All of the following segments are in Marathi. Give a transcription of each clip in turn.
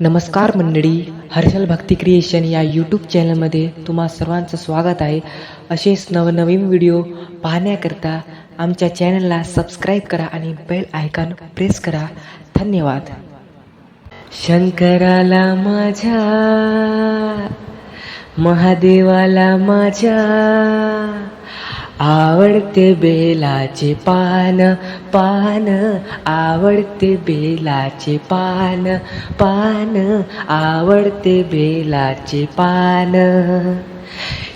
नमस्कार मंडळी, हर्षल भक्ती क्रिएशन या यूट्यूब चॅनलमध्ये तुम्हा सर्वांचं स्वागत आहे. असेच नवनवीन व्हिडिओ पाहण्याकरता आमच्या चॅनलला सबस्क्राईब करा आणि बेल आयकॉन प्रेस करा. धन्यवाद. शंकराला माझ्या, महादेवाला माझ्या आवडते बेलाचे पान पान, आवडते बेलाचे पान पान, आवडते बेलाचे पान.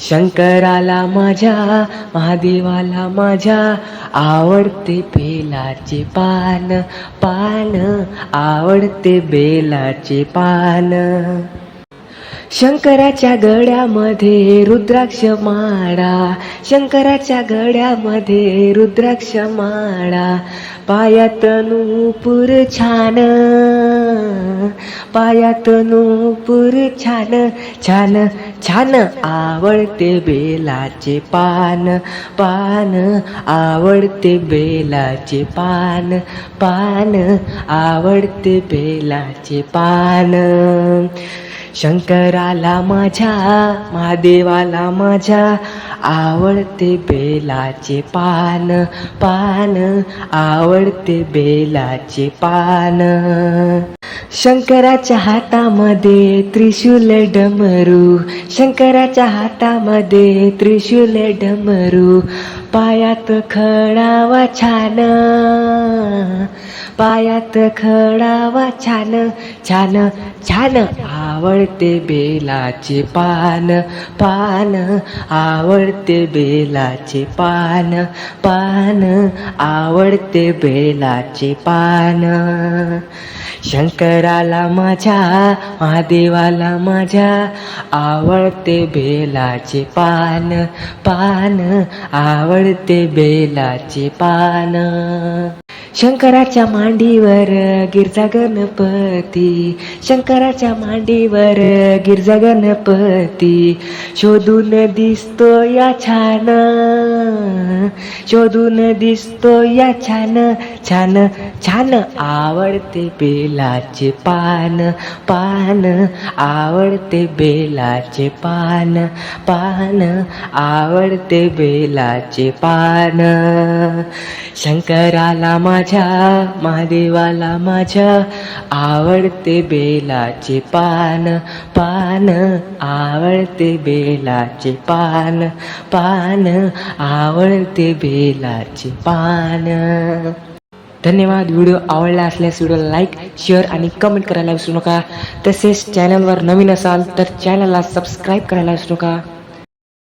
शंकराला माझ्या, महादेवाला माझ्या आवडते बेलाचे पान पान, आवडते बेलाचे पान. शंकराच्या गळ्यामध्ये रुद्राक्ष माळा, शंकराच्या गळ्यामध्ये रुद्राक्ष माळा, पायात नूपुर छान, पायात नूपुर छान छान छान, आवडते बेलाचे पान पान, आवडते बेलाचे पान पान, आवडते बेलाचे पान. शंकराला माझ्या, महादेवाला माझ्या आवडते बेलाचे पान पान, आवडते बेलाचे पान. शंकराच्या हातामध्ये त्रिशूल डमरू, शंकराच्या हातामध्ये त्रिशूल डमरू, पायात खडावा छान, पायात खडावा छान छान छान, आवडते बेलाचे पान पान, आवडते बेलाचे पान पान, आवडते बेलाचे पान. शंकराला माझ्या, महादेवाला माझ्या आवडते बेलाचे पान पान, आवडते बेलाचे पान. शंकराच्या मांडीवर गिरजा गणपती, शंकराच्या मांडीवर गिरजा गणपती, शोधून दिसतो या छान, शोधून दिसतो या छान छान छान, आवडते बेलाचे पान पान, आवडते बेलाचे पान पान, आवडते बेलाचे पान. शंकराला माझ्या, महादेवाला माझ्या आवडते बेलाचे पान पान, आवडते बेलाचे पान पान, आवडते बेलाचे पान. धन्यवाद. व्हिडिओ आवडला असल्यास व्हिडिओला लाईक, शेअर आणि कमेंट करायला विसरू नका. तसेच चॅनलवर नवीन असाल तर चॅनलला सबस्क्राईब करायला विसरू नका.